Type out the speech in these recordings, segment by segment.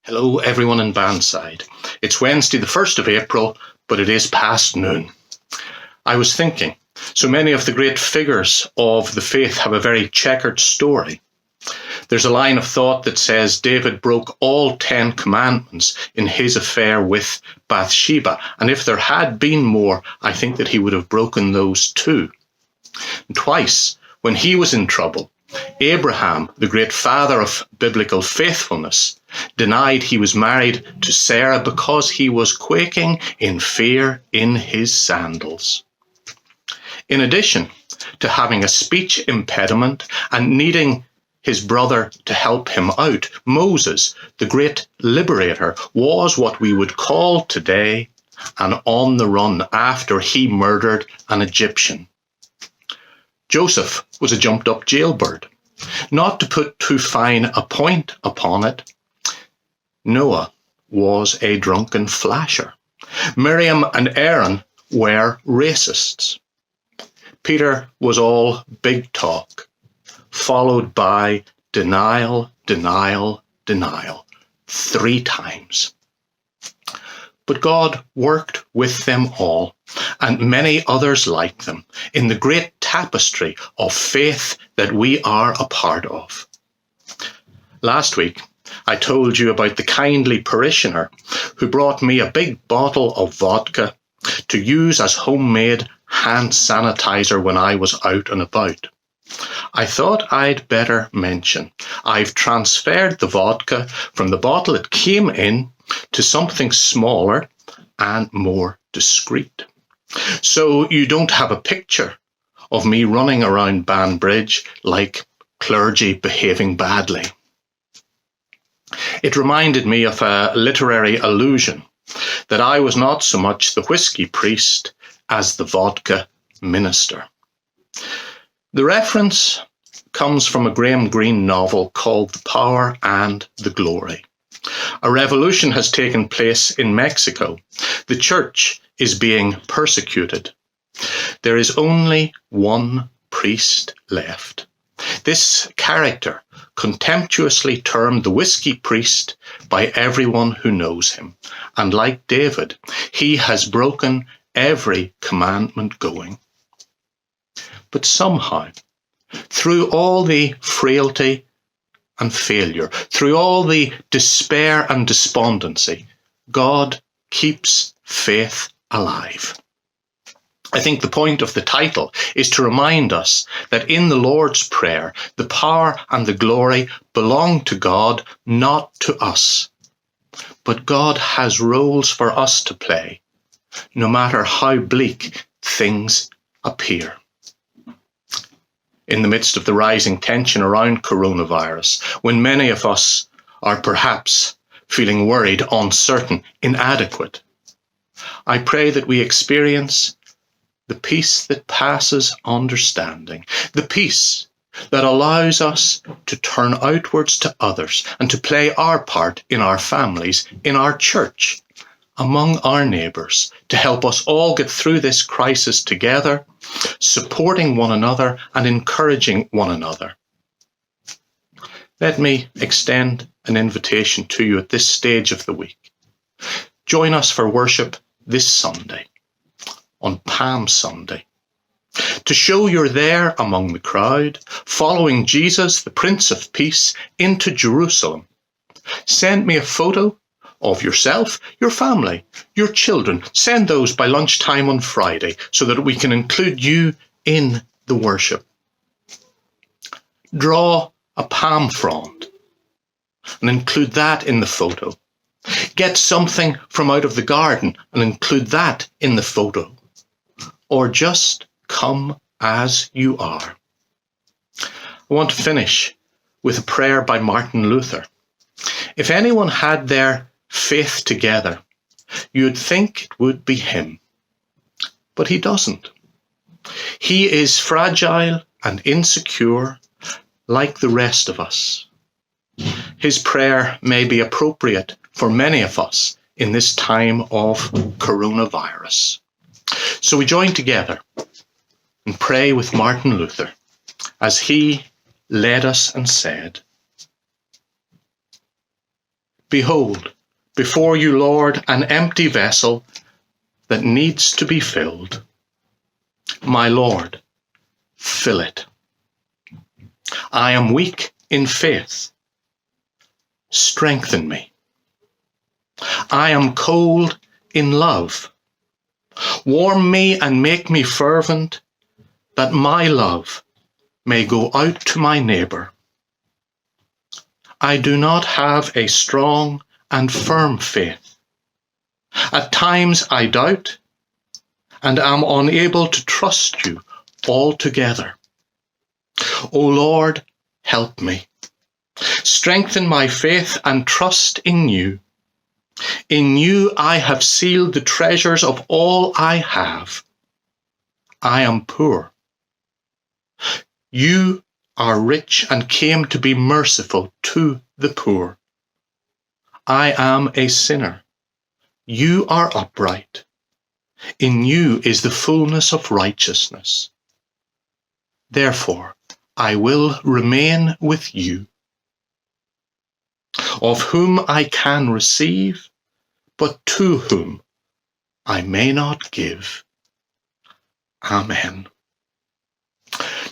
Hello, everyone in Bandside. It's Wednesday, the 1st of April, but it is past noon. I was thinking, so many of the great figures of the faith have a very checkered story. There's a line of thought that says David broke all 10 commandments in his affair with Bathsheba, and if there had been more, I think that he would have broken those too. And twice, when he was in trouble, Abraham, the great father of biblical faithfulness, denied he was married to Sarah because he was quaking in fear in his sandals. In addition to having a speech impediment and needing his brother to help him out, Moses, the great liberator, was what we would call today an on the run after he murdered an Egyptian. Joseph was a jumped-up jailbird. Not to put too fine a point upon it, Noah was a drunken flasher. Miriam and Aaron were racists. Peter was all big talk, followed by denial, denial, denial, 3 times. But God worked with them all, and many others like them, in the great tapestry of faith that we are a part of. Last week, I told you about the kindly parishioner who brought me a big bottle of vodka to use as homemade hand sanitizer when I was out and about. I thought I'd better mention I've transferred the vodka from the bottle it came in to something smaller and more discreet. So you don't have a picture of me running around Banbridge like clergy behaving badly. It reminded me of a literary allusion that I was not so much the whiskey priest as the vodka minister. The reference comes from a Graham Greene novel called The Power and the Glory. A revolution has taken place in Mexico. The church is being persecuted. There is only one priest left. This character, contemptuously termed the whiskey priest by everyone who knows him. And like David, he has broken every commandment going. But somehow, through all the frailty and failure, through all the despair and despondency, God keeps faith alive. I think the point of the title is to remind us that in the Lord's Prayer, the power and the glory belong to God, not to us. But God has roles for us to play, no matter how bleak things appear. In the midst of the rising tension around coronavirus, when many of us are perhaps feeling worried, uncertain, inadequate, I pray that we experience the peace that passes understanding, the peace that allows us to turn outwards to others and to play our part in our families, in our church, among our neighbours, to help us all get through this crisis together, supporting one another and encouraging one another. Let me extend an invitation to you at this stage of the week. Join us for worship this Sunday, on Palm Sunday, to show you're there among the crowd, following Jesus, the Prince of Peace, into Jerusalem. Send me a photo of yourself, your family, your children. Send those by lunchtime on Friday so that we can include you in the worship. Draw a palm frond and include that in the photo. Get something from out of the garden and include that in the photo. Or just come as you are. I want to finish with a prayer by Martin Luther. If anyone had their faith together, you'd think it would be him. But he doesn't. He is fragile and insecure like the rest of us. His prayer may be appropriate for many of us in this time of coronavirus. So we join together and pray with Martin Luther as he led us and said, Behold, before you, Lord, an empty vessel that needs to be filled. My Lord, fill it. I am weak in faith. Strengthen me. I am cold in love. Warm me and make me fervent, that my love may go out to my neighbour. I do not have a strong and firm faith. At times I doubt and am unable to trust you altogether. O Lord, help me. Strengthen my faith and trust in you. In you I have sealed the treasures of all I have. I am poor. You are rich and came to be merciful to the poor. I am a sinner. You are upright. In you is the fullness of righteousness. Therefore, I will remain with you, of whom I can receive, but to whom I may not give. Amen.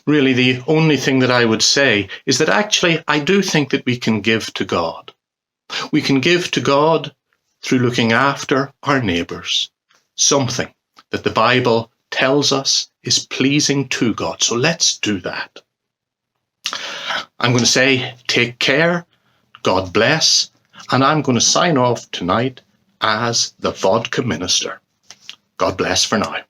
Really, the only thing that I would say is that actually I do think that we can give to God. We can give to God through looking after our neighbours, something that the Bible tells us is pleasing to God. So let's do that. I'm going to say, take care, God bless, and I'm going to sign off tonight as the vodka minister. God bless for now.